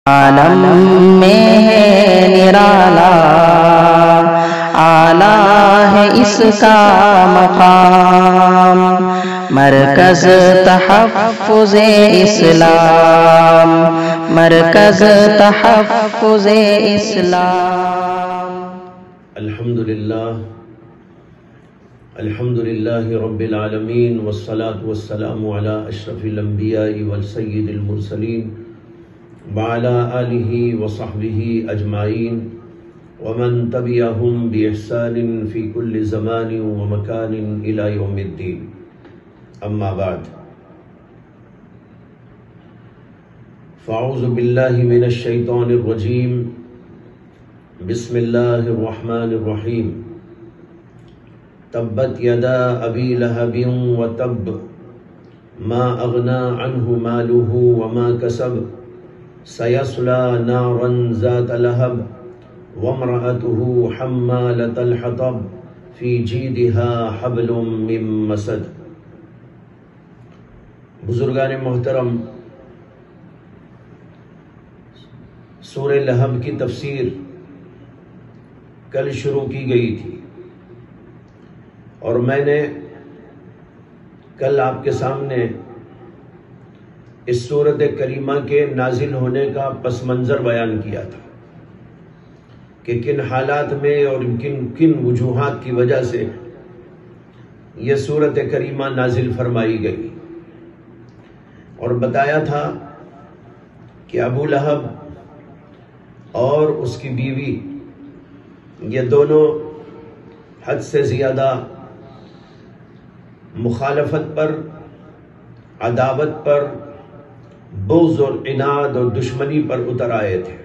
عالم میں ہے نرالا، اعلیٰ ہے اس کا مقام، مرکز تحفظ اسلام، مرکز تحفظ اسلام۔ الحمدللہ رب العالمین، والصلاة والسلام علی اشرف الانبیاء والسید المرسلین وعلی آلہ وصحبہ اجمعین ومن تبعہم بإحسان فی کل زمان ومکان الی یوم الدین، اما بعد، فاعوذ باللہ من الشیطان الرجیم، بسم اللہ الرحمن الرحیم۔ تبت یدا ابی لہب وتب، ما اغنی عنہ مالہ وما کسب، سیصلی نارا ذات لہب، وامرأته حمالۃ الحطب، فی جیدہا حبل من مسد۔ بزرگان محترم، سورہ لہب کی تفسیر کل شروع کی گئی تھی، اور میں نے کل آپ کے سامنے اس سورۃ کریمہ کے نازل ہونے کا پس منظر بیان کیا تھا کہ کن حالات میں اور کن وجوہات کی وجہ سے یہ سورۃ کریمہ نازل فرمائی گئی، اور بتایا تھا کہ ابو لہب اور اس کی بیوی یہ دونوں حد سے زیادہ مخالفت پر، عداوت پر، بغض اور عناد اور دشمنی پر اتر آئے تھے،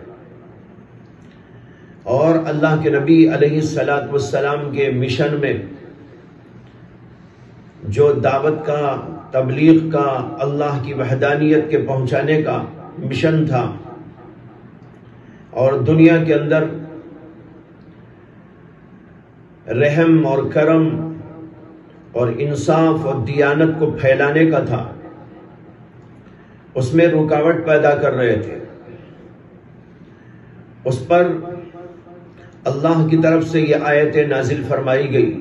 اور اللہ کے نبی علیہ السلام کے مشن میں جو دعوت کا، تبلیغ کا، اللہ کی وحدانیت کے پہنچانے کا مشن تھا، اور دنیا کے اندر رحم اور کرم اور انصاف اور دیانت کو پھیلانے کا تھا، اس میں رکاوٹ پیدا کر رہے تھے۔ اس پر اللہ کی طرف سے یہ آیتیں نازل فرمائی گئی۔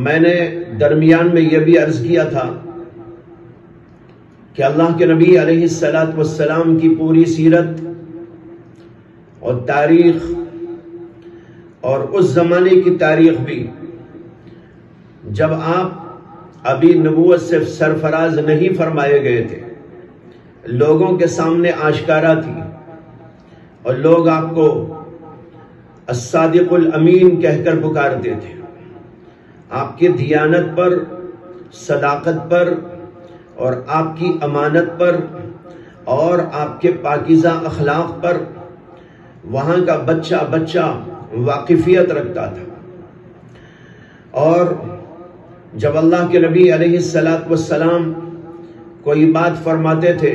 میں نے درمیان میں یہ بھی عرض کیا تھا کہ اللہ کے نبی علیہ السلام کی پوری سیرت اور تاریخ اور اس زمانے کی تاریخ بھی، جب آپ ابھی نبوت سے سرفراز نہیں فرمائے گئے تھے، لوگوں کے سامنے آشکارا تھی، اور لوگ آپ کو الصادق الامین کہہ کر پکارتے تھے۔ آپ کی دیانت پر، صداقت پر، اور آپ کی امانت پر، اور آپ کے پاکیزہ اخلاق پر وہاں کا بچہ واقفیت رکھتا تھا، اور جب اللہ کے نبی علیہ السلام کوئی بات فرماتے تھے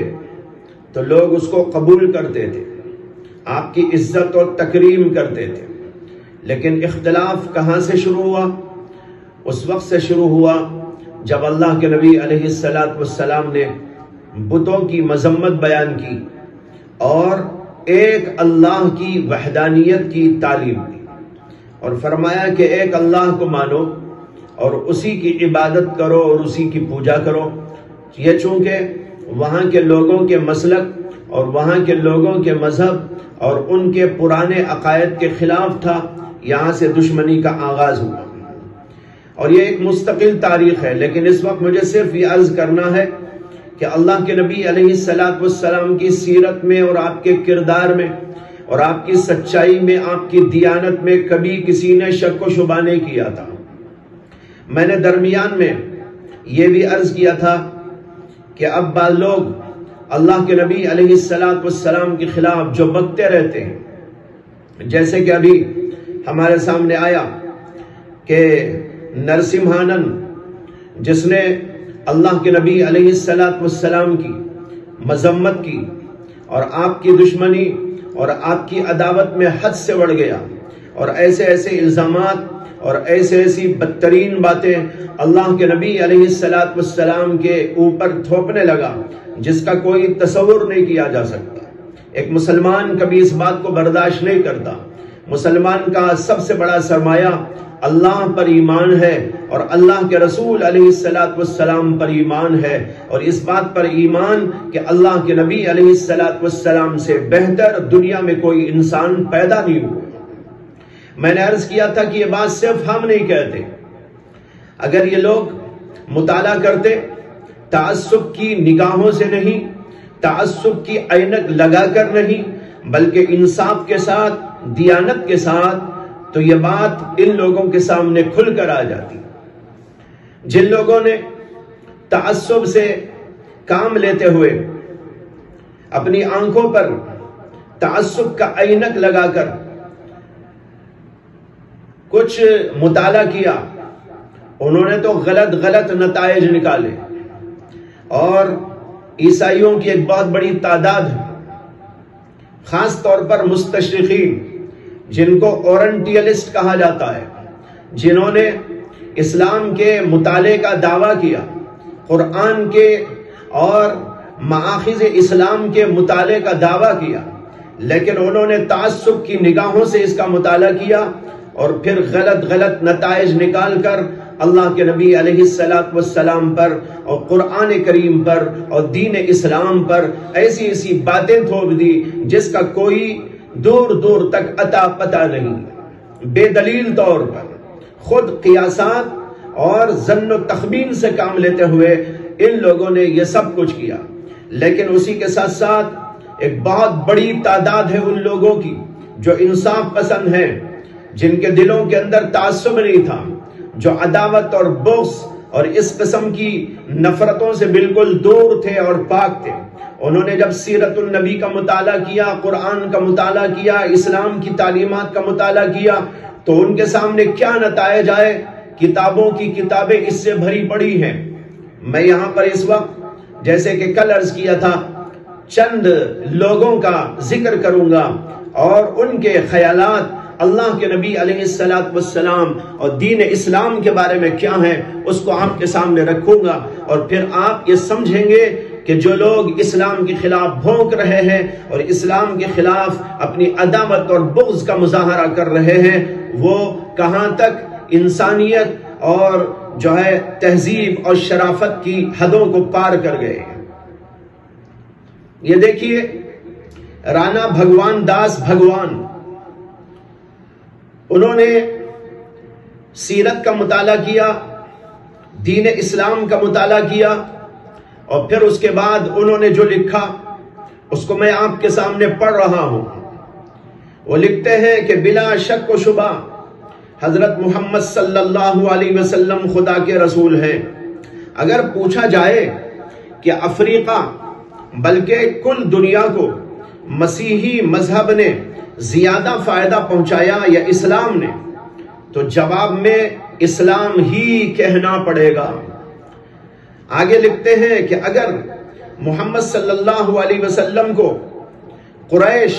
تو لوگ اس کو قبول کرتے تھے، آپ کی عزت اور تکریم کرتے تھے۔ لیکن اختلاف کہاں سے شروع ہوا؟ اس وقت سے شروع ہوا جب اللہ کے نبی علیہ السلام نے بتوں کی مذمت بیان کی اور ایک اللہ کی وحدانیت کی تعلیم دی، اور فرمایا کہ ایک اللہ کو مانو اور اسی کی عبادت کرو اور اسی کی پوجا کرو۔ یہ چونکہ وہاں کے لوگوں کے مسلک اور وہاں کے لوگوں کے مذہب اور ان کے پرانے عقائد کے خلاف تھا، یہاں سے دشمنی کا آغاز ہوا، اور یہ ایک مستقل تاریخ ہے۔ لیکن اس وقت مجھے صرف یہ عرض کرنا ہے کہ اللہ کے نبی علیہ السلام کی سیرت میں اور آپ کے کردار میں اور آپ کی سچائی میں، آپ کی دیانت میں کبھی کسی نے شک و شبہ نہیں کیا تھا۔ میں نے درمیان میں یہ بھی عرض کیا تھا کہ اب بعض لوگ اللہ کے نبی علیہ السلام کے خلاف جو بکتے رہتے ہیں، جیسے کہ ابھی ہمارے سامنے آیا کہ نرسمہانن، جس نے اللہ کے نبی علیہ السلام کی مذمت کی اور آپ کی دشمنی اور آپ کی عداوت میں حد سے بڑھ گیا، اور ایسے الزامات اور ایسی بدترین باتیں اللہ کے نبی علیہ السلام کے اوپر تھوپنے لگا، جس کا کوئی تصور نہیں کیا جا سکتا۔ ایک مسلمان کبھی اس بات کو برداشت نہیں کرتا۔ مسلمان کا سب سے بڑا سرمایہ اللہ پر ایمان ہے اور اللہ کے رسول علیہ السلام پر ایمان ہے، اور اس بات پر ایمان کہ اللہ کے نبی علیہ السلام سے بہتر دنیا میں کوئی انسان پیدا نہیں ہوا۔ میں نے عرض کیا تھا کہ یہ بات صرف ہم نہیں کہتے، اگر یہ لوگ مطالعہ کرتے تعصب کی نگاہوں سے نہیں، تعصب کی عینک لگا کر نہیں، بلکہ انصاف کے ساتھ، دیانت کے ساتھ، تو یہ بات ان لوگوں کے سامنے کھل کر آ جاتی۔ جن لوگوں نے تعصب سے کام لیتے ہوئے اپنی آنکھوں پر تعصب کا عینک لگا کر کچھ مطالعہ کیا، انہوں نے تو غلط نتائج نکالے، اور عیسائیوں کی ایک بہت بڑی تعداد ہے، خاص طور پر مستشرقین جن کو اورنٹیلسٹ کہا جاتا ہے، جنہوں نے اسلام کے مطالعے کا دعویٰ کیا، قرآن کے اور مآخذ اسلام کے مطالعے کا دعویٰ کیا، لیکن انہوں نے تعصب کی نگاہوں سے اس کا مطالعہ کیا اور پھر غلط نتائج نکال کر اللہ کے نبی علیہ السلام پر اور قرآن کریم پر اور دین اسلام پر ایسی باتیں تھوپ دی جس کا کوئی دور تک اتا پتہ نہیں۔ بے دلیل طور پر خود قیاسات اور ظن و تخمین سے کام لیتے ہوئے ان لوگوں نے یہ سب کچھ کیا، لیکن اسی کے ساتھ ساتھ ایک بہت بڑی تعداد ہے ان لوگوں کی جو انصاف پسند ہیں، جن کے دلوں کے اندر تعصب نہیں تھا، جو عداوت اور بغض اور اس قسم کی نفرتوں سے بالکل دور تھے اور پاک تھے۔ انہوں نے جب سیرت النبی کا مطالعہ کیا، قرآن کا مطالعہ کیا، اسلام کی تعلیمات کا مطالعہ کیا، تو ان کے سامنے کیا نتائج آئے؟ کتابوں کی کتابیں اس سے بھری پڑی ہیں۔ میں یہاں پر اس وقت جیسے کہ کل عرض کیا تھا چند لوگوں کا ذکر کروں گا اور ان کے خیالات اللہ کے نبی علیہ السلام اور دین اسلام کے بارے میں کیا ہیں اس کو آپ کے سامنے رکھوں گا، اور پھر آپ یہ سمجھیں گے کہ جو لوگ اسلام کے خلاف بھونک رہے ہیں اور اسلام کے خلاف اپنی عداوت اور بغض کا مظاہرہ کر رہے ہیں وہ کہاں تک انسانیت اور جو ہے تہذیب اور شرافت کی حدوں کو پار کر گئے ہیں۔ یہ دیکھیے رانا بھگوان داس بھگوان، انہوں نے سیرت کا مطالعہ کیا، دین اسلام کا مطالعہ کیا، اور پھر اس کے بعد انہوں نے جو لکھا اس کو میں آپ کے سامنے پڑھ رہا ہوں۔ وہ لکھتے ہیں کہ بلا شک و شبہ حضرت محمد صلی اللہ علیہ وسلم خدا کے رسول ہیں۔ اگر پوچھا جائے کہ افریقہ بلکہ کل دنیا کو مسیحی مذہب نے زیادہ فائدہ پہنچایا یا اسلام نے، تو جواب میں اسلام ہی کہنا پڑے گا۔ آگے لکھتے ہیں کہ اگر محمد صلی اللہ علیہ وسلم کو قریش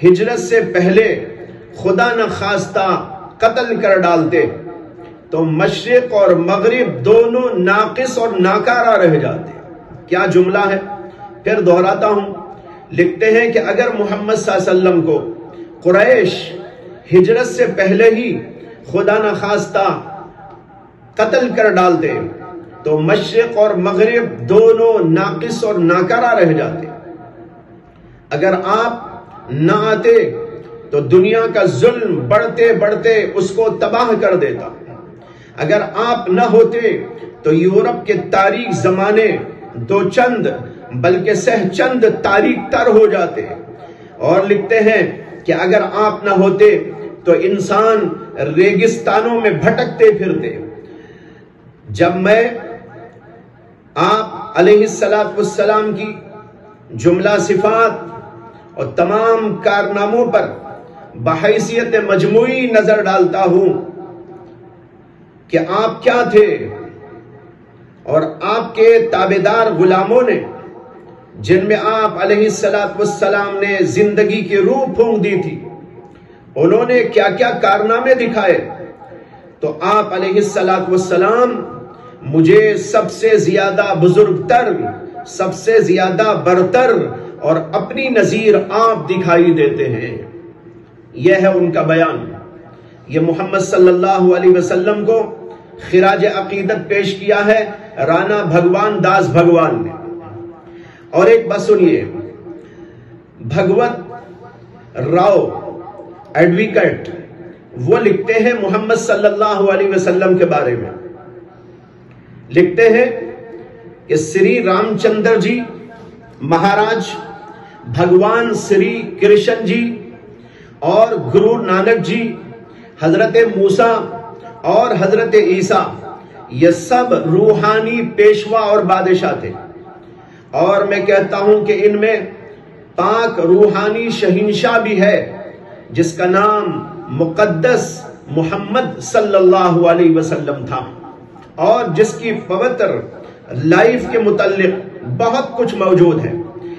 ہجرت سے پہلے خدا نہ خواستہ قتل کر ڈالتے تو مشرق اور مغرب دونوں ناقص اور ناکارہ رہ جاتے۔ کیا جملہ ہے، پھر دہراتا ہوں۔ لکھتے ہیں کہ اگر محمد صلی اللہ علیہ وسلم کو قریش ہجرت سے پہلے ہی خدا نہ خواستہ قتل کر ڈالتے تو مشرق اور مغرب دونوں ناقص اور ناکارہ رہ جاتے۔ اگر آپ نہ آتے تو دنیا کا ظلم بڑھتے بڑھتے اس کو تباہ کر دیتا۔ اگر آپ نہ ہوتے تو یورپ کے تاریک زمانے دو چند بلکہ سہ چند تاریک تر ہو جاتے۔ اور لکھتے ہیں کہ اگر آپ نہ ہوتے تو انسان ریگستانوں میں بھٹکتے پھرتے۔ جب میں آپ علیہ السلام کی جملہ صفات اور تمام کارناموں پر بحیثیت مجموعی نظر ڈالتا ہوں کہ آپ کیا تھے اور آپ کے تابعدار غلاموں نے جن میں آپ علیہ السلام نے زندگی کی روح پھونک دی تھی، انہوں نے کیا کیا کارنامے دکھائے، تو آپ علیہ السلام مجھے سب سے زیادہ بزرگ تر سب سے زیادہ برتر اور اپنی نظیر آپ دکھائی دیتے ہیں۔ یہ ہے ان کا بیان۔ یہ محمد صلی اللہ علیہ وسلم کو خراج عقیدت پیش کیا ہے رانا بھگوان داس بھگوان نے۔ اور ایک بات سنیے، بھگوت راؤ ایڈوکیٹ وہ لکھتے ہیں محمد صلی اللہ علیہ وسلم کے بارے میں، لکھتے ہیں کہ سری رام چندر جی مہاراج، بھگوان سری کرشن جی اور گرو نانک جی، حضرت موسیٰ اور حضرت عیسیٰ، یہ سب روحانی پیشوا اور بادشاہ تھے۔ اور میں کہتا ہوں کہ ان میں پاک روحانی شہنشاہ بھی ہے جس کا نام مقدس محمد صلی اللہ علیہ وسلم تھا، اور جس کی پوتر لائف کے متعلق بہت کچھ موجود ہے۔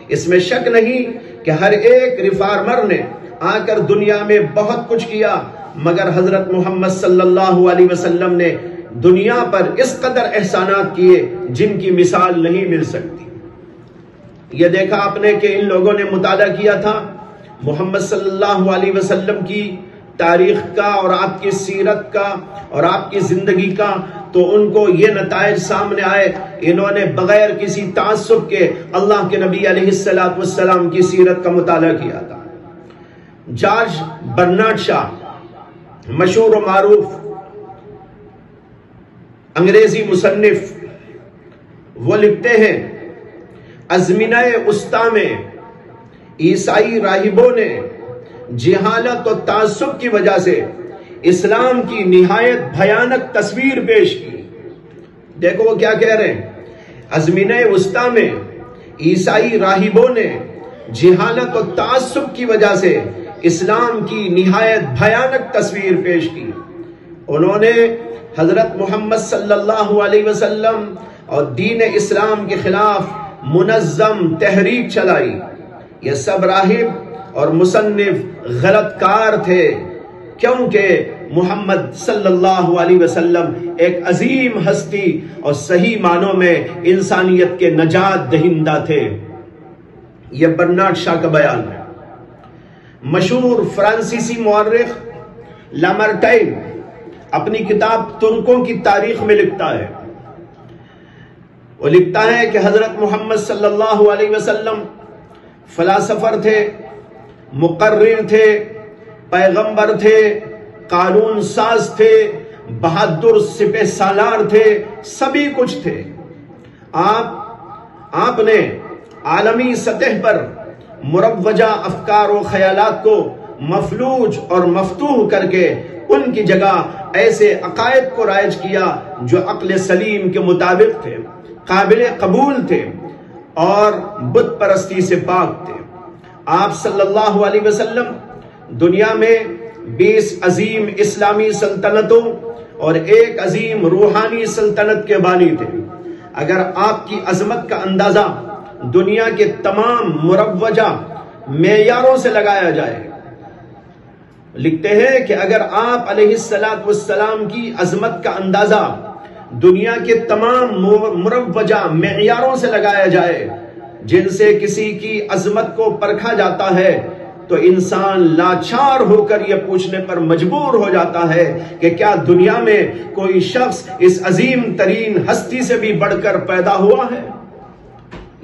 اس میں شک نہیں کہ ہر ایک ریفارمر نے آ کر دنیا میں بہت کچھ کیا، مگر حضرت محمد صلی اللہ علیہ وسلم نے دنیا پر اس قدر احسانات کیے جن کی مثال نہیں مل سکتی۔ یہ دیکھا آپ نے کہ ان لوگوں نے مطالعہ کیا تھا محمد صلی اللہ علیہ وسلم کی تاریخ کا اور آپ کی سیرت کا اور آپ کی زندگی کا، تو ان کو یہ نتائج سامنے آئے۔ انہوں نے بغیر کسی تعصب کے اللہ کے نبی علیہ الصلوۃ والسلام کی سیرت کا مطالعہ کیا تھا۔ جارج برنارڈ شاہ، مشہور و معروف انگریزی مصنف، وہ لکھتے ہیں ازمنہ وسطی میں عیسائی راہبوں نے جہالت و تعصب کی وجہ سے اسلام کی نہایت بھیانک تصویر پیش کی۔ دیکھو وہ کیا کہہ رہے ہیں، ازمنہ وسطی میں عیسائی راہبوں نے جہالت و تعصب کی وجہ سے اسلام کی نہایت بھیانک تصویر پیش کی۔ انہوں نے حضرت محمد صلی اللہ علیہ وسلم اور دین اسلام کے خلاف منظم تحریک چلائی۔ یہ سب راہب اور مصنف غلط کار تھے، کیونکہ محمد صلی اللہ علیہ وسلم ایک عظیم ہستی اور صحیح معنوں میں انسانیت کے نجات دہندہ تھے۔ یہ برنارڈ شاہ کا بیان ہے۔ مشہور فرانسیسی مورخ لامارٹائن اپنی کتاب ترکوں کی تاریخ میں لکھتا ہے، وہ لکھتا ہے کہ حضرت محمد صلی اللہ علیہ وسلم فلاسفر تھے، مقرر تھے، پیغمبر تھے، قانون ساز تھے، بہادر سپہ سالار تھے، سبھی کچھ تھے۔ آپ نے عالمی سطح پر مروجہ افکار و خیالات کو مفلوج اور مفتوح کر کے ان کی جگہ ایسے عقائد کو رائج کیا جو عقل سلیم کے مطابق تھے، قابل قبول تھے اور بت پرستی سے پاک تھے۔ آپ صلی اللہ علیہ وسلم دنیا میں 20 عظیم اسلامی سلطنتوں اور ایک عظیم روحانی سلطنت کے بانی تھے۔ اگر آپ کی عظمت کا اندازہ دنیا کے تمام مروجہ معیاروں سے لگایا جائے، لکھتے ہیں کہ اگر آپ علیہ الصلوۃ والسلام کی عظمت کا اندازہ دنیا کے تمام مروجہ معیاروں سے لگایا جائے جن سے کسی کی عظمت کو پرکھا جاتا ہے، تو انسان لاچار ہو کر یہ پوچھنے پر مجبور ہو جاتا ہے کہ کیا دنیا میں کوئی شخص اس عظیم ترین ہستی سے بھی بڑھ کر پیدا ہوا ہے؟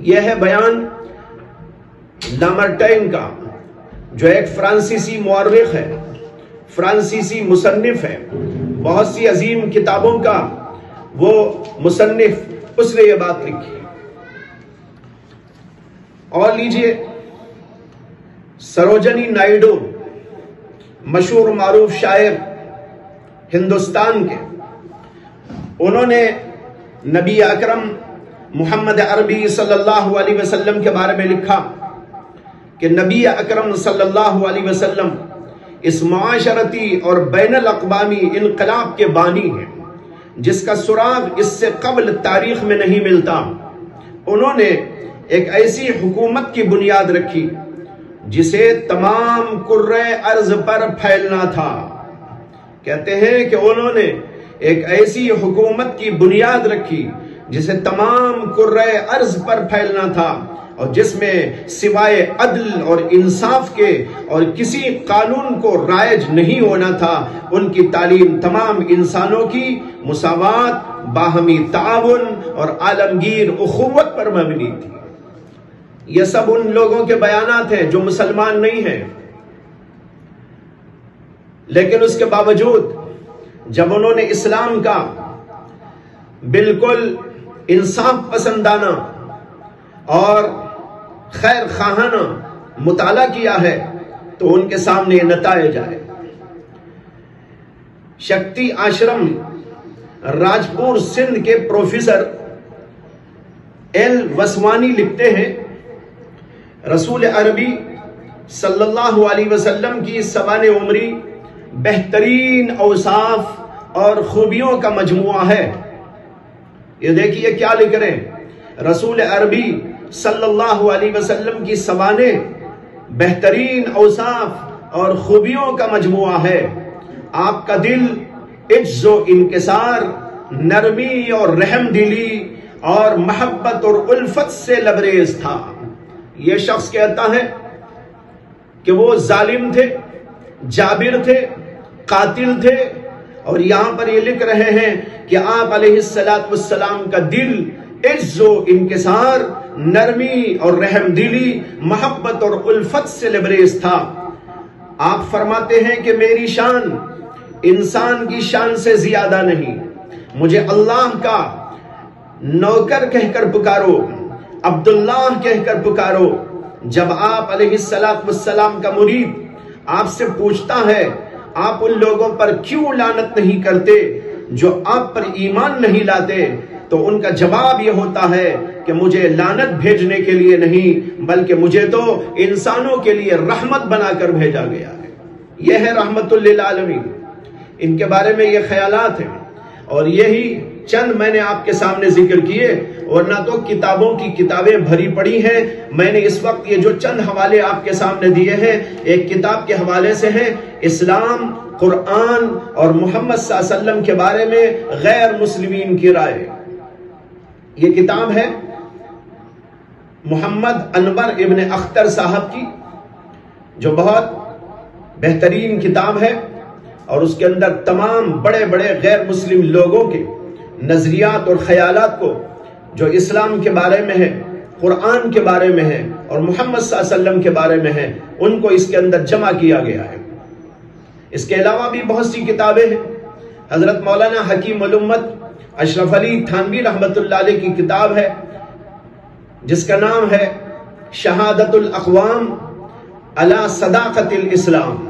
یہ ہے بیان لامارٹائن کا، جو ایک فرانسیسی مورخ ہے، فرانسیسی مصنف ہے، بہت سی عظیم کتابوں کا وہ مصنف، اس نے یہ بات لکھی۔ اور لیجئے سروجنی نائیڈو، مشہور معروف شاعر ہندوستان کے، انہوں نے نبی اکرم محمد عربی صلی اللہ علیہ وسلم کے بارے میں لکھا کہ نبی اکرم صلی اللہ علیہ وسلم اس معاشرتی اور بین الاقوامی انقلاب کے بانی ہیں جس کا سراغ اس سے قبل تاریخ میں نہیں ملتا۔ انہوں نے ایک ایسی حکومت کی بنیاد رکھی جسے تمام کرۂ ارض پر پھیلنا تھا۔ کہتے ہیں کہ انہوں نے ایک ایسی حکومت کی بنیاد رکھی جسے تمام کرۂ ارض پر پھیلنا تھا اور جس میں سوائے عدل اور انصاف کے اور کسی قانون کو رائج نہیں ہونا تھا، ان کی تعلیم تمام انسانوں کی مساوات، باہمی تعاون اور عالمگیر اخوت پر مبنی تھی۔ یہ سب ان لوگوں کے بیانات ہیں جو مسلمان نہیں ہیں، لیکن اس کے باوجود جب انہوں نے اسلام کا بالکل انصاف پسندانہ اور خیر خواہانہ مطالعہ کیا ہے تو ان کے سامنے یہ نتائج آئے۔ شکتی آشرم راجپور سندھ کے پروفیسر ایل وسوانی لکھتے ہیں، رسول عربی صلی اللہ علیہ وسلم کی سوانح عمری بہترین اوصاف اور خوبیوں کا مجموعہ ہے۔ یہ دیکھیے کیا لکھ رہے ہیں، رسول عربی صلی اللہ علیہ وسلم کی سوانح بہترین اوصاف اور خوبیوں کا مجموعہ ہے۔ آپ کا دل عجز و انکسار، نرمی اور رحم دلی اور محبت اور الفت سے لبریز تھا۔ یہ شخص کہتا ہے کہ وہ ظالم تھے، جابر تھے، قاتل تھے، اور یہاں پر یہ لکھ رہے ہیں کہ آپ علیہ السلام کا دل عجز و انکسار، نرمی اور رحم دلی، محبت اور الفت سے لبریز تھا۔ آپ فرماتے ہیں کہ میری شان انسان کی شان سے زیادہ نہیں، مجھے اللہ کا نوکر کہہ کر پکارو، عبداللہ کہہ کر پکارو۔ جب آپ علیہ السلام کا مرید آپ سے پوچھتا ہے آپ ان لوگوں پر کیوں لعنت نہیں کرتے جو آپ پر ایمان نہیں لاتے، تو ان کا جواب یہ ہوتا ہے کہ مجھے لعنت بھیجنے کے لیے نہیں بلکہ مجھے تو انسانوں کے لیے رحمت بنا کر بھیجا گیا ہے۔ یہ ہے رحمت للعالمین۔ ان کے بارے میں یہ خیالات ہیں، اور یہی چند میں نے آپ کے سامنے ذکر کیے، ورنہ تو کتابوں کی کتابیں بھری پڑی ہیں۔ میں نے اس وقت یہ جو چند حوالے آپ کے سامنے دیے ہیں، ایک کتاب کے حوالے سے ہیں، اسلام، قرآن اور محمد صلی اللہ علیہ وسلم کے بارے میں غیر مسلمین کی رائے۔ یہ کتاب ہے محمد انور ابن اختر صاحب کی، جو بہت بہترین کتاب ہے، اور اس کے اندر تمام بڑے بڑے غیر مسلم لوگوں کے نظریات اور خیالات کو جو اسلام کے بارے میں ہے، قرآن کے بارے میں ہے اور محمد صلی اللہ علیہ وسلم کے بارے میں ہے، ان کو اس کے اندر جمع کیا گیا ہے۔ اس کے علاوہ بھی بہت سی کتابیں ہیں۔ حضرت مولانا حکیم الامت اشرف علی تھانوی رحمۃ اللہ علیہ کی کتاب ہے جس کا نام ہے شہادت الاقوام علی صداقت الاسلام،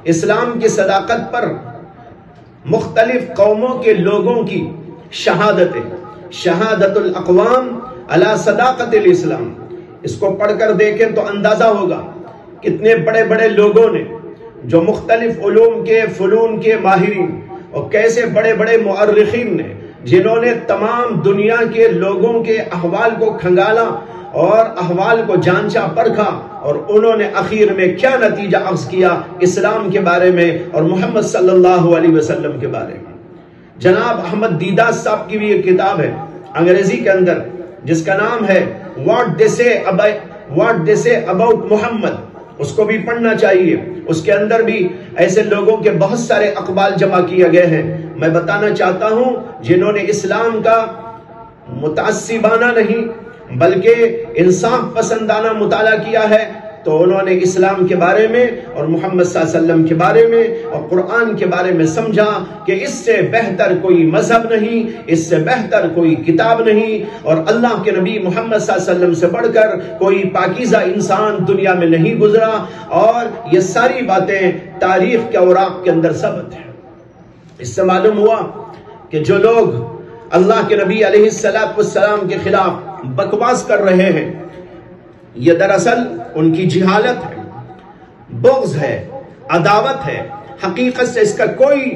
اسلام کی صداقت پر مختلف قوموں کے لوگوں کی شہادتیں، شہادت الاقوام علی صداقت الاسلام۔ اس کو پڑھ کر دیکھیں تو اندازہ ہوگا کتنے بڑے بڑے لوگوں نے جو مختلف علوم کے، فنون کے ماہرین، اور کیسے بڑے بڑے مؤرخین نے جنہوں نے تمام دنیا کے لوگوں کے احوال کو کھنگالا اور احوال کو جانچا پرکھا، اور انہوں نے اخیر میں کیا نتیجہ اخذ کیا اسلام کے بارے میں اور محمد صلی اللہ علیہ وسلم کے بارے میں۔ جناب احمد دیدہ صاحب کی بھی ایک کتاب ہے انگریزی کے اندر جس کا نام ہے What they say about محمد، اس کو بھی پڑھنا چاہیے۔ اس کے اندر بھی ایسے لوگوں کے بہت سارے اقوال جمع کیے گئے ہیں۔ میں بتانا چاہتا ہوں جنہوں نے اسلام کا متعصبانہ نہیں بلکہ انصاف پسندانہ مطالعہ کیا ہے، تو انہوں نے اسلام کے بارے میں اور محمد صلی اللہ علیہ وسلم کے بارے میں اور قرآن کے بارے میں سمجھا کہ اس سے بہتر کوئی مذہب نہیں، اس سے بہتر کوئی کتاب نہیں، اور اللہ کے نبی محمد صلی اللہ علیہ وسلم سے بڑھ کر کوئی پاکیزہ انسان دنیا میں نہیں گزرا، اور یہ ساری باتیں تاریخ کے اوراق کے اندر ثبت ہیں۔ اس سے معلوم ہوا کہ جو لوگ اللہ کے نبی علیہ السلام کے خلاف بکواس کر رہے ہیں، یہ دراصل ان کی جہالت ہے، بغض ہے، عداوت ہے، حقیقت سے اس کا کوئی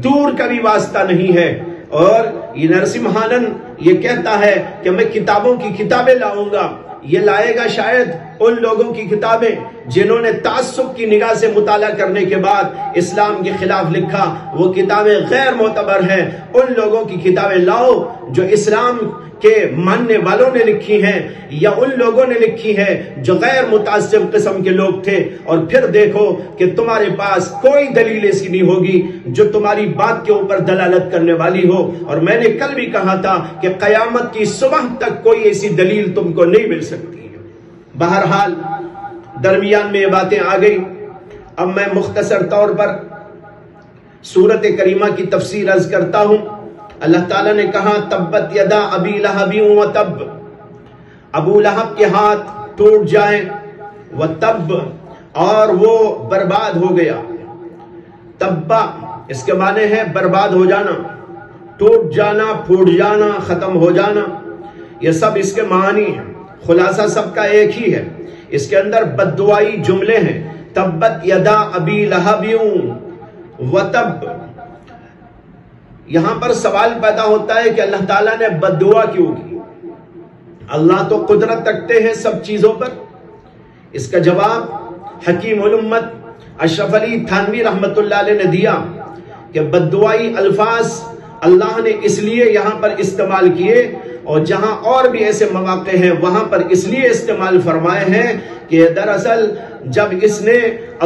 دور کا بھی واسطہ نہیں ہے۔ اور یہ نرسمہانن یہ کہتا ہے کہ میں کتابوں کی کتابیں لاؤں گا، یہ لائے گا شاید ان لوگوں کی کتابیں جنہوں نے تعصب کی نگاہ سے مطالعہ کرنے کے بعد اسلام کے خلاف لکھا، وہ کتابیں غیر معتبر ہیں۔ ان لوگوں کی کتابیں لاؤ جو اسلام کے ماننے والوں نے لکھی ہیں یا ان لوگوں نے لکھی ہے جو غیر متعصب قسم کے لوگ تھے، اور پھر دیکھو کہ تمہارے پاس کوئی دلیل ایسی نہیں ہوگی جو تمہاری بات کے اوپر دلالت کرنے والی ہو۔ اور میں نے کل بھی کہا تھا کہ قیامت کی صبح تک کوئی ایسی دلیل تم کو نہیں مل سکتی ہے۔ بہرحال درمیان میں یہ باتیں آ گئی۔ اب میں مختصر طور پر سورت کریمہ کی تفسیر عرض کرتا ہوں۔ اللہ تعالیٰ نے کہا تبت یدا ابی لہب وتب، ابو لہب کے ہاتھ ٹوٹ جائیں، وتب اور وہ برباد ہو گیا۔ تبا اس کے معنی ہے برباد ہو جانا، ٹوٹ جانا، پھوٹ جانا، ختم ہو جانا، یہ سب اس کے معنی ہیں۔ خلاصہ سب کا ایک ہی ہے، اس کے اندر بددعائی جملے ہیں۔ تبت یدا ابی لہب وتب، یہاں پر سوال پیدا ہوتا ہے کہ اللہ تعالیٰ نے بددعا کیوں کی؟ اللہ تو قدرت رکھتے ہیں سب چیزوں پر۔ اس کا جواب حکیم الامت اشرف علی تھانوی رحمت اللہ علیہ نے دیا کہ بددعائی الفاظ اللہ نے اس لیے یہاں پر استعمال کیے، اور جہاں اور بھی ایسے مواقع ہیں وہاں پر اس لیے استعمال فرمائے ہیں کہ دراصل جب اس نے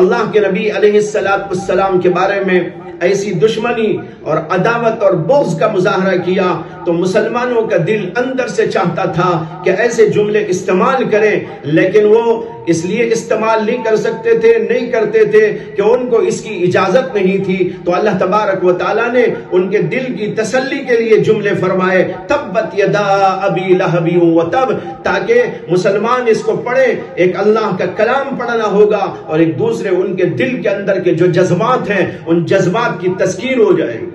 اللہ کے نبی علیہ السلام کے بارے میں ایسی دشمنی اور عداوت اور بغض کا مظاہرہ کیا تو مسلمانوں کا دل اندر سے چاہتا تھا کہ ایسے جملے استعمال کریں، لیکن وہ اس لیے استعمال نہیں کر سکتے تھے، نہیں کرتے تھے کہ ان کو اس کی اجازت نہیں تھی۔ تو اللہ تبارک و تعالیٰ نے ان کے دل کی تسلی کے لیے جملے فرمائے تبت یدا ابی لہب وتب، تاکہ مسلمان اس کو پڑھیں۔ ایک اللہ کا کلام پڑھنا ہوگا اور ایک دوسرے ان کے دل کے اندر کے جو جذبات ہیں ان جذبات کی تذکیر ہو جائے گی۔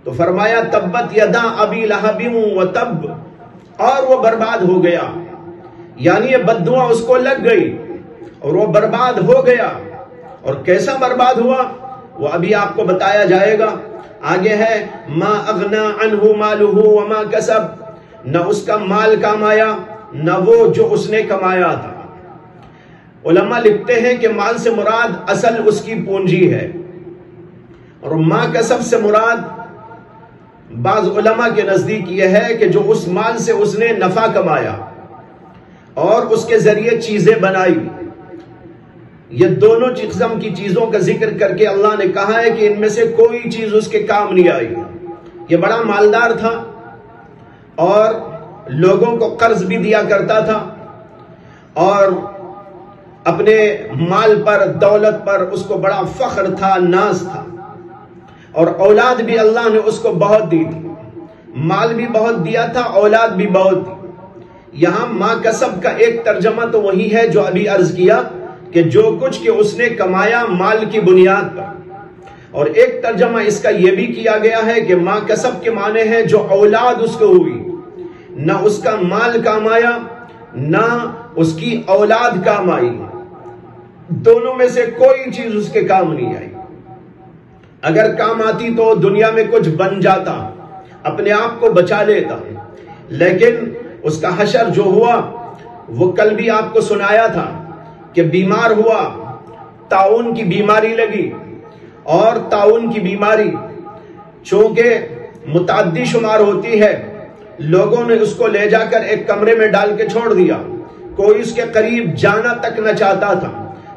تو فرمایا تبت یدا ابی لہب وتب، اور وہ برباد ہو گیا، یعنی یہ بددعا اس کو لگ گئی اور وہ برباد ہو گیا۔ اور کیسا برباد ہوا وہ ابھی آپ کو بتایا جائے گا۔ آگے ہے ما اغنا عنہ مالہ وما کسب، نہ اس کا مال کام آیا نہ وہ جو اس نے کمایا تھا۔ علماء لکھتے ہیں کہ مال سے مراد اصل اس کی پونجی ہے، اور ما کسب سے مراد بعض علماء کے نزدیک یہ ہے کہ جو اس مال سے اس نے نفع کمایا اور اس کے ذریعے چیزیں بنائی۔ یہ دونوں قسم کی چیزوں کا ذکر کر کے اللہ نے کہا ہے کہ ان میں سے کوئی چیز اس کے کام نہیں آئی۔ یہ بڑا مالدار تھا اور لوگوں کو قرض بھی دیا کرتا تھا، اور اپنے مال پر دولت پر اس کو بڑا فخر تھا، ناز تھا، اور اولاد بھی اللہ نے اس کو بہت دی تھی، مال بھی بہت دیا تھا، اولاد بھی بہت دی۔ یہاں ما کسب کا ایک ترجمہ تو وہی ہے جو ابھی عرض کیا کہ جو کچھ کہ اس نے کمایا مال کی بنیاد پر، اور ایک ترجمہ اس کا یہ بھی کیا گیا ہے کہ ما کسب کے معنی ہے جو اولاد اس کو ہوئی، نہ اس کا مال کام آیا نہ اس کی اولاد کام آئی، دونوں میں سے کوئی چیز اس کے کام نہیں آئی۔ اگر کام آتی تو دنیا میں کچھ بن جاتا، اپنے آپ کو بچا لیتا، لیکن اس کا حشر جو ہوا وہ کل بھی آپ کو سنایا تھا کہ بیمار ہوا، طاعون کی بیماری لگی، اور طاعون کی بیماری چونکہ متعدی شمار ہوتی ہے، لوگوں نے اس کو لے جا کر ایک کمرے میں ڈال کے چھوڑ دیا، کوئی اس کے قریب جانا تک نہ چاہتا تھا،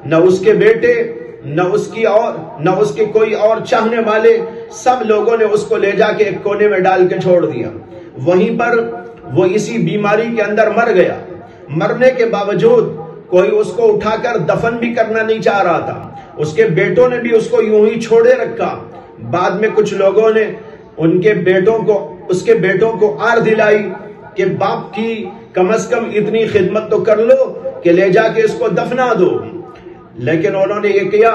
نہ اس کے بیٹے نہ اس کے کوئی اور چاہنے والے، سب لوگوں نے اس کو لے جا کے ایک کونے میں ڈال کے چھوڑ دیا۔ وہیں پر وہ اسی بیماری کے اندر مر گیا۔ مرنے کے باوجود کوئی اس کو اٹھا کر دفن بھی کرنا نہیں چاہ رہا تھا، اس کے بیٹوں نے بھی اس کو یوں ہی چھوڑے رکھا۔ بعد میں کچھ لوگوں نے اس کے بیٹوں کو آر دلائی کہ باپ کی کم از کم اتنی خدمت تو کر لو کہ لے جا کے اس کو دفنا دو، لیکن انہوں نے یہ کیا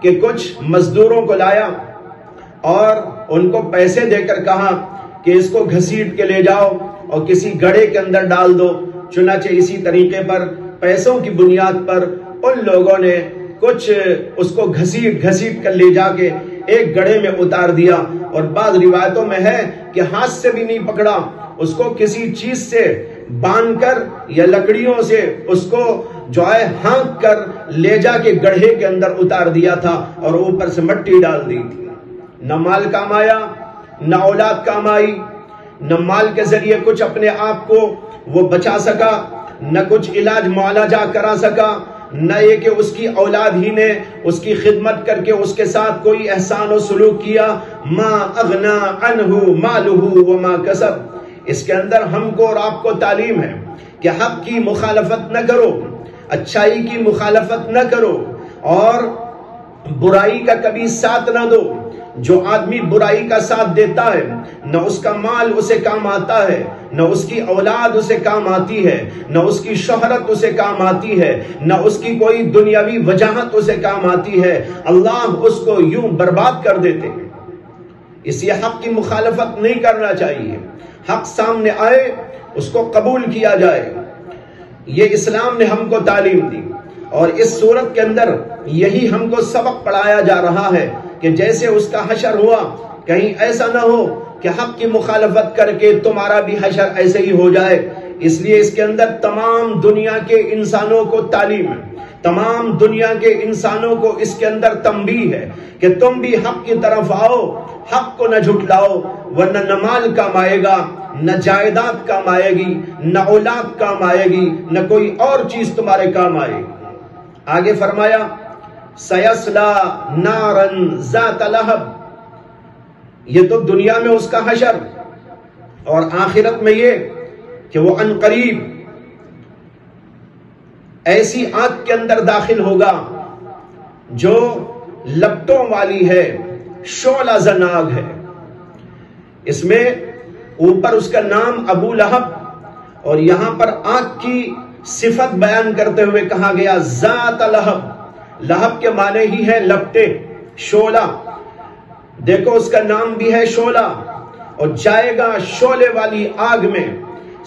کہ کچھ مزدوروں کو لایا اور ان کو پیسے دے کر کہا کہ اس کو گھسیٹ کے لے جاؤ اور کسی گڑھے کے اندر ڈال دو۔ چنانچہ اسی طریقے پر پیسوں کی بنیاد پر ان لوگوں نے کچھ اس کو گھسیٹ کر لے جا کے ایک گڑھے میں اتار دیا، اور بعض روایتوں میں ہے کہ ہاتھ سے بھی نہیں پکڑا، اس کو کسی چیز سے باندھ کر یا لکڑیوں سے اس کو جو ہے ہانک کر لے جا کے گڑھے کے اندر اتار دیا تھا اور اوپر سے مٹی ڈال دی تھی. نہ مال کام آیا، نہ اولاد کام آئی، نہ مال کے ذریعے کچھ اپنے آپ کو وہ بچا سکا، نہ کچھ علاج معالجہ کرا سکا، نہ یہ کہ اس کی اولاد ہی نے اس کی خدمت کر کے اس کے ساتھ کوئی احسان و سلوک کیا. ما اغنا عنہ مالہ وما کسب. اس کے اندر ہم کو اور آپ کو تعلیم ہے کہ حق کی مخالفت نہ کرو، اچھائی کی مخالفت نہ کرو اور برائی کا کبھی ساتھ نہ دو. جو آدمی برائی کا ساتھ دیتا ہے نہ اس کا مال اسے کام آتا ہے، نہ اس کی اولاد اسے کام آتی ہے، نہ اس کی شہرت اسے کام آتی ہے، نہ اس کی کوئی دنیاوی وجاہت اسے کام آتی ہے. اللہ اس کو یوں برباد کر دیتے ہیں. اس لیے حق کی مخالفت نہیں کرنا چاہیے. حق سامنے آئے اس کو قبول کیا جائے. یہ اسلام نے ہم کو تعلیم دی اور اس صورت کے اندر یہی ہم کو سبق پڑھایا جا رہا ہے کہ جیسے اس کا حشر ہوا کہیں ایسا نہ ہو کہ حق کی مخالفت کر کے تمہارا بھی حشر ایسے ہی ہو جائے. اس لیے اس کے اندر تمام دنیا کے انسانوں کو تعلیم ہے، تمام دنیا کے انسانوں کو اس کے اندر تنبیہ ہے کہ تم بھی حق کی طرف آؤ، حق کو نہ جھٹلاؤ، ورنہ نہ مال کام آئے گا، نہ جائیداد کام آئے گی، نہ اولاد کام آئے گی، نہ کوئی اور چیز تمہارے کام آئے گی. آگے فرمایا سیصلا نارن ذات لہب. یہ تو دنیا میں اس کا حشر، اور آخرت میں یہ کہ وہ عنقریب ایسی آگ کے اندر داخل ہوگا جو لپٹوں والی ہے، شعلہ زن آگ ہے. اس میں اوپر اس کا نام ابو لہب اور یہاں پر آگ کی صفت بیان کرتے ہوئے کہا گیا ذات لہب. لہب کے معنی ہی ہے لپٹے، شعلہ. دیکھو اس کا نام بھی ہے شعلہ، اور جائے گا شعلے والی آگ میں.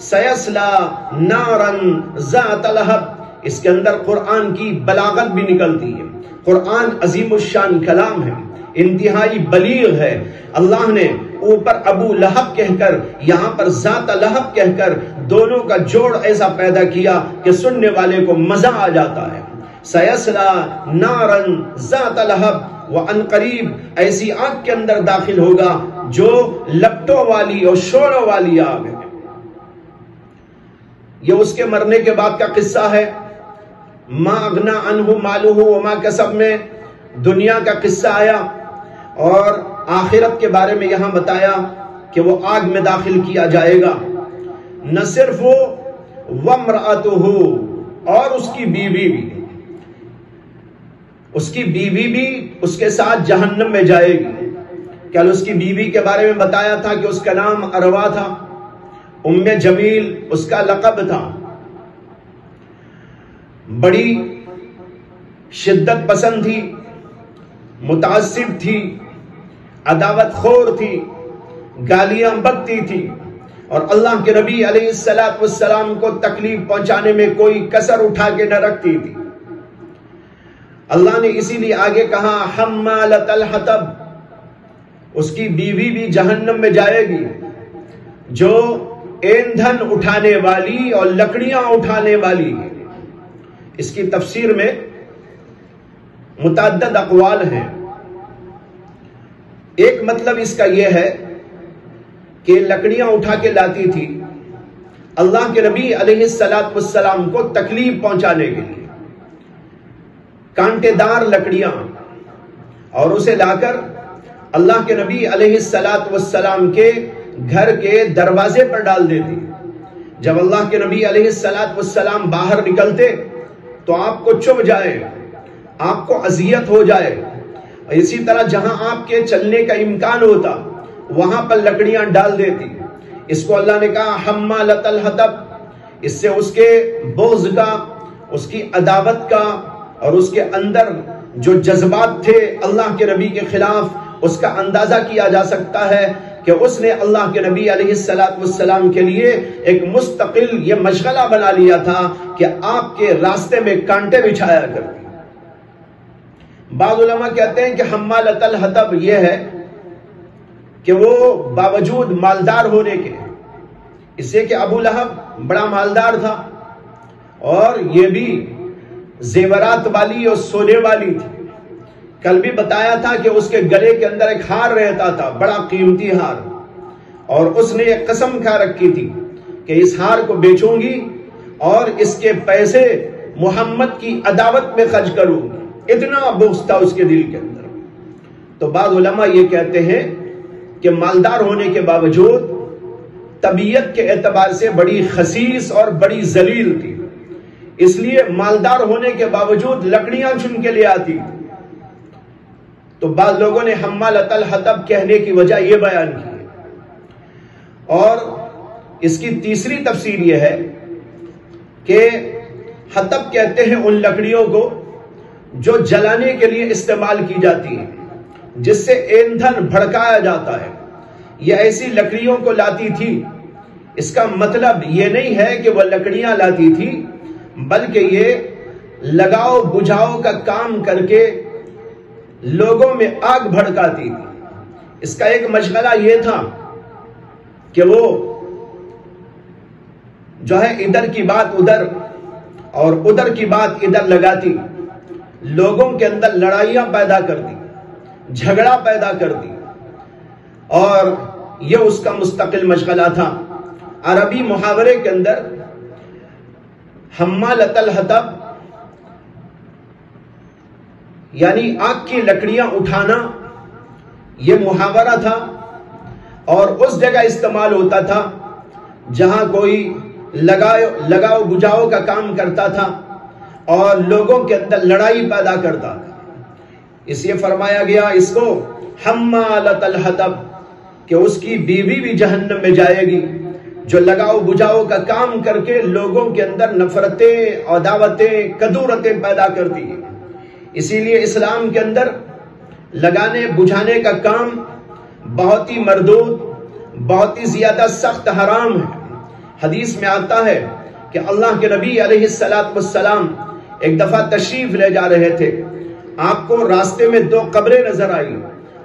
سیصلا نارن ذات لہب. اس کے اندر قرآن کی بلاغت بھی نکلتی ہے. قرآن عظیم الشان کلام ہے، انتہائی بلیغ ہے. اللہ نے اوپر ابو لہب کہہ کر یہاں پر ذات لہب کہہ کر دونوں کا جوڑ ایسا پیدا کیا کہ سننے والے کو مزہ آ جاتا ہے. سیصلا نارن ذات لہب و ان قریب ایسی آگ کے اندر داخل ہوگا جو لپٹوں والی اور شعلوں والی آگ ہے. یہ اس کے مرنے کے بعد کا قصہ ہے. ما اغنا عنہ مالہ وما کسب میں دنیا کا قصہ آیا اور آخرت کے بارے میں یہاں بتایا کہ وہ آگ میں داخل کیا جائے گا. نہ صرف وہ وامرأتہ، اور اس کی بیوی بھی، اس کی بیوی بھی اس کے ساتھ جہنم میں جائے گی. کل اس کی بیوی کے بارے میں بتایا تھا کہ اس کا نام اروا تھا، ام جمیل اس کا لقب تھا. بڑی شدت پسند تھی، متعصب تھی، عداوت خور تھی، گالیاں بکتی تھی، اور اللہ کے نبی علیہ السلام کو تکلیف پہنچانے میں کوئی کسر اٹھا کے نہ رکھتی تھی. اللہ نے اسی لیے آگے کہا حمالۃ الحطب. اس کی بیوی بھی جہنم میں جائے گی، جو ایندھن اٹھانے والی اور لکڑیاں اٹھانے والی. اس کی تفسیر میں متعدد اقوال ہیں. ایک مطلب اس کا یہ ہے کہ لکڑیاں اٹھا کے لاتی تھی اللہ کے نبی علیہ السلام کو تکلیف پہنچانے کے لیے، کانٹے دار لکڑیاں، اور اسے لا کر اللہ کے نبی علیہ السلام کے گھر کے دروازے پر ڈال دیتی. جب اللہ کے نبی علیہ السلام باہر نکلتے تو آپ کو چبھ جائے، آپ کو اذیت ہو جائے. اسی طرح جہاں آپ کے چلنے کا امکان ہوتا وہاں پر لکڑیاں ڈال دیتی. اس کو اللہ نے کہا حمالۃ الحطب. اس سے اس کے بغض کا، اس کی عداوت کا اور اس کے اندر جو جذبات تھے اللہ کے نبی کے خلاف، اس کا اندازہ کیا جا سکتا ہے کہ اس نے اللہ کے نبی علیہ السلام کے لیے ایک مستقل یہ مشغلہ بنا لیا تھا کہ آپ کے راستے میں کانٹے بچھایا کرتی. بعض علماء کہتے ہیں کہ حمالۃ الحطب یہ ہے کہ وہ باوجود مالدار ہونے کے، اس سے کہ ابو لہب بڑا مالدار تھا اور یہ بھی زیورات والی اور سونے والی تھی۔ کل بھی بتایا تھا کہ اس کے گلے کے اندر ایک ہار رہتا تھا، بڑا قیمتی ہار، اور اس نے ایک قسم کھا رکھی تھی کہ اس ہار کو بیچوں گی اور اس کے پیسے محمد کی عداوت میں خرچ کروں گی۔ اتنا بغض تھا اس کے دل کے اندر۔ تو بعض علماء یہ کہتے ہیں کہ مالدار ہونے کے باوجود طبیعت کے اعتبار سے بڑی خسیس اور بڑی ذلیل تھی، اس لیے مالدار ہونے کے باوجود لکڑیاں چن کے لے آتی۔ تو بعض لوگوں نے حمالۃ الحطب کہنے کی وجہ یہ بیان کی ہے، اور اس کی تیسری تفسیر یہ ہے کہ حطب کہتے ہیں ان لکڑیوں کو جو جلانے کے لیے استعمال کی جاتی ہیں، جس سے ایندھن بھڑکایا جاتا ہے، یہ ایسی لکڑیوں کو لاتی تھی۔ اس کا مطلب یہ نہیں ہے کہ وہ لکڑیاں لاتی تھی، بلکہ یہ لگاؤ بجھاؤ کا کام کر کے لوگوں میں آگ بھڑکاتی تھی۔ اس کا ایک مشغلہ یہ تھا کہ وہ جو ہے ادھر کی بات ادھر اور ادھر کی بات ادھر لگاتی، لوگوں کے اندر لڑائیاں پیدا کر دی، جھگڑا پیدا کر دی، اور یہ اس کا مستقل مشغلہ تھا۔ عربی محاورے کے اندر حمالۃ الحطب یعنی آگ کی لکڑیاں اٹھانا یہ محاورہ تھا، اور اس جگہ استعمال ہوتا تھا جہاں کوئی لگاؤ بجھاؤ کا کام کرتا تھا اور لوگوں کے اندر لڑائی پیدا کرتا تھا۔ اس لیے فرمایا گیا اس کو حمالۃ الحطب کہ اس کی بیوی بھی جہنم میں جائے گی، جو لگاؤ بجھاؤ کا کام کر کے لوگوں کے اندر نفرتیں، عداوتیں، کدورتیں پیدا کرتی ہیں۔ اسی لیے اسلام کے اندر لگانے بجھانے کا کام بہت ہی مردود، بہت ہی زیادہ سخت حرام ہے۔ حدیث میں آتا ہے کہ اللہ کے نبی علیہ السلام ایک دفعہ تشریف لے جا رہے تھے، آپ کو راستے میں 2 قبریں نظر آئی،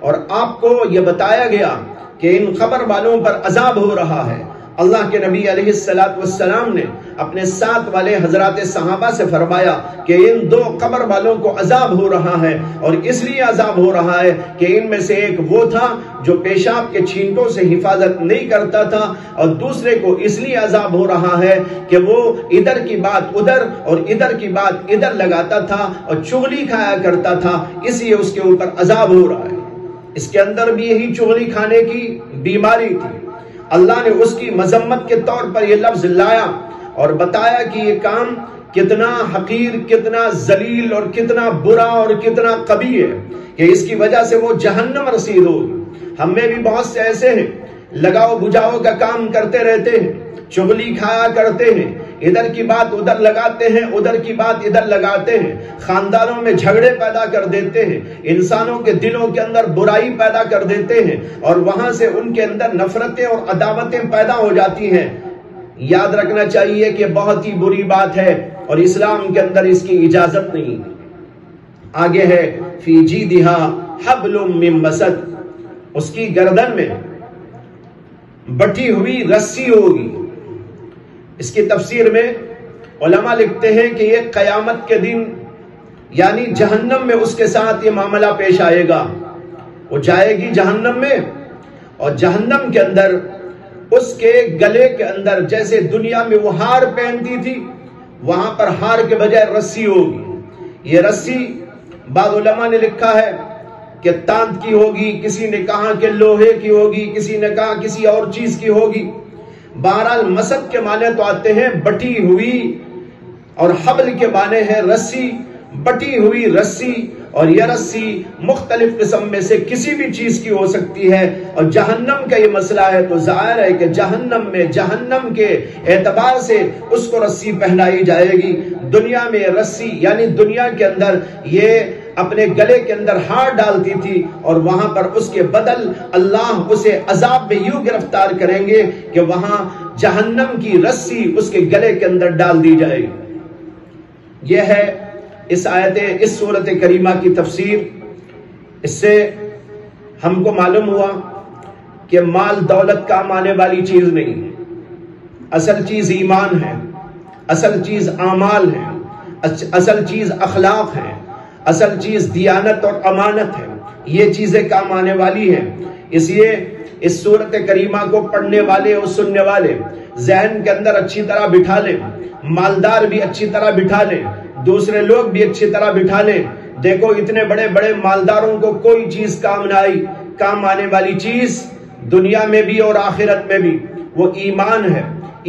اور آپ کو یہ بتایا گیا کہ ان قبر والوں پر عذاب ہو رہا ہے۔ اللہ کے نبی علیہ السلام نے اپنے ساتھ والے حضرات صحابہ سے فرمایا کہ ان 2 قبر والوں کو عذاب ہو رہا ہے، اور اس لیے عذاب ہو رہا ہے کہ ان میں سے ایک وہ تھا جو پیشاب کے چھینٹوں سے حفاظت نہیں کرتا تھا، اور دوسرے کو اس لیے عذاب ہو رہا ہے کہ وہ ادھر کی بات ادھر اور ادھر کی بات ادھر لگاتا تھا اور چغلی کھایا کرتا تھا، اس لیے اس کے اوپر عذاب ہو رہا ہے۔ اس کے اندر بھی یہی چغلی کھانے کی بیماری تھی۔ اللہ نے اس کی مذمت کے طور پر یہ لفظ لایا اور بتایا کہ یہ کام کتنا حقیر، کتنا ذلیل اور کتنا برا اور کتنا قبیح ہے کہ اس کی وجہ سے وہ جہنم رسید ہوگی۔ ہم میں بھی بہت سے ایسے ہیں لگاؤ بجھاؤ کا کام کرتے رہتے ہیں، چغلی کھایا کرتے ہیں، ادھر کی بات ادھر لگاتے ہیں، ادھر کی بات ادھر لگاتے ہیں، خاندانوں میں جھگڑے پیدا کر دیتے ہیں، انسانوں کے دلوں کے اندر برائی پیدا کر دیتے ہیں، اور وہاں سے ان کے اندر نفرتیں اور عداوتیں پیدا ہو جاتی ہیں۔ یاد رکھنا چاہیے کہ بہت ہی بری بات ہے، اور اسلام کے اندر اس کی اجازت نہیں۔ آگے ہے فی جیدہا حبل من مسد، اس کی گردن میں بٹھی ہوئی رسی ہوگی۔ اس کی تفسیر میں علماء لکھتے ہیں کہ یہ قیامت کے دن یعنی جہنم میں اس کے ساتھ یہ معاملہ پیش آئے گا۔ وہ جائے گی جہنم میں، اور جہنم کے اندر اس کے گلے کے اندر جیسے دنیا میں وہ ہار پہنتی تھی، وہاں پر ہار کے بجائے رسی ہوگی۔ یہ رسی بعض علماء نے لکھا ہے کہ تانت کی ہوگی، کسی نے کہا کہ لوہے کی ہوگی، کسی نے کہا کسی اور چیز کی ہوگی۔ بہرحال مسد کے معنی تو آتے ہیں بٹی ہوئی، اور حبل کے معنی ہے رسی، بٹی ہوئی رسی، اور یہ رسی مختلف قسم میں سے کسی بھی چیز کی ہو سکتی ہے۔ اور جہنم کا یہ مسئلہ ہے تو ظاہر ہے کہ جہنم میں جہنم کے اعتبار سے اس کو رسی پہنائی جائے گی۔ دنیا میں رسی یعنی دنیا کے اندر یہ اپنے گلے کے اندر ہار ڈالتی تھی، اور وہاں پر اس کے بدل اللہ اسے عذاب میں یوں گرفتار کریں گے کہ وہاں جہنم کی رسی اس کے گلے کے اندر ڈال دی جائے گی۔ یہ ہے اس آیت اس سورت کریمہ کی تفسیر۔ اس سے ہم کو معلوم ہوا کہ مال دولت کام آنے والی چیز نہیں، اصل چیز ایمان ہے، اصل چیز اعمال ہے، اصل چیز اخلاق ہے، اصل چیز دیانت اور امانت ہے. یہ چیزیں کام آنے والی ہیں. اس لیے اس سورت کریمہ کو پڑھنے والے اور سننے والے ذہن کے اندر اچھی طرح بٹھا لیں، مالدار بھی اچھی طرح بٹھا لیں، دوسرے لوگ بھی اچھی طرح بٹھا لیں. دیکھو اتنے بڑے بڑے مالداروں کو کوئی چیز کام نہ آئی. کام آنے والی چیز دنیا میں بھی اور آخرت میں بھی وہ ایمان ہے.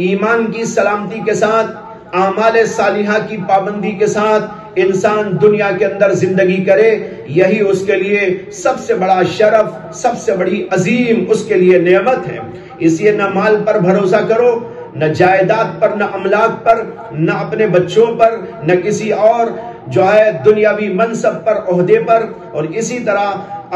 ایمان کی سلامتی کے ساتھ، اعمال صالحہ کی پابندی کے ساتھ انسان دنیا کے اندر زندگی کرے، یہی اس کے لیے سب سے بڑا شرف، سب سے بڑی عظیم اس کے لیے نعمت ہے. اس لیے نہ مال پر بھروسہ کرو، نہ جائیداد پر، نہ املاک پر، نہ اپنے بچوں پر، نہ کسی اور جو ہے دنیاوی منصب پر، عہدے پر، اور اسی طرح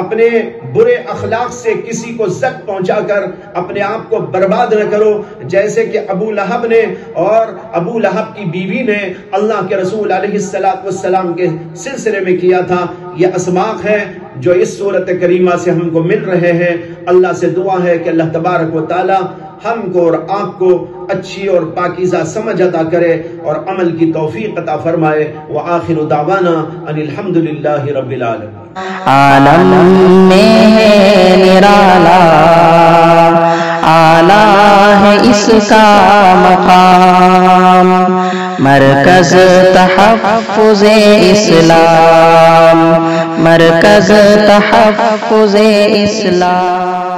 اپنے برے اخلاق سے کسی کو زد پہنچا کر اپنے آپ کو برباد نہ کرو، جیسے کہ ابو لہب نے اور ابو لہب کی بیوی نے اللہ کے رسول علیہ السلام کے سلسلے میں کیا تھا. یہ اسماق ہے جو اس سورت کریمہ سے ہم کو مل رہے ہیں. اللہ سے دعا ہے کہ اللہ تبارک و تعالی ہم کو اور آپ کو اچھی اور پاکیزہ سمجھ عطا کرے اور عمل کی توفیق عطا فرمائے. وآخر دعوانا ان الحمدللہ رب العالمین. عالم میں ہے نرالا، اعلیٰ ہے اس کا مقام، مرکز تحفظ اسلام، مرکز تحفظ اسلام.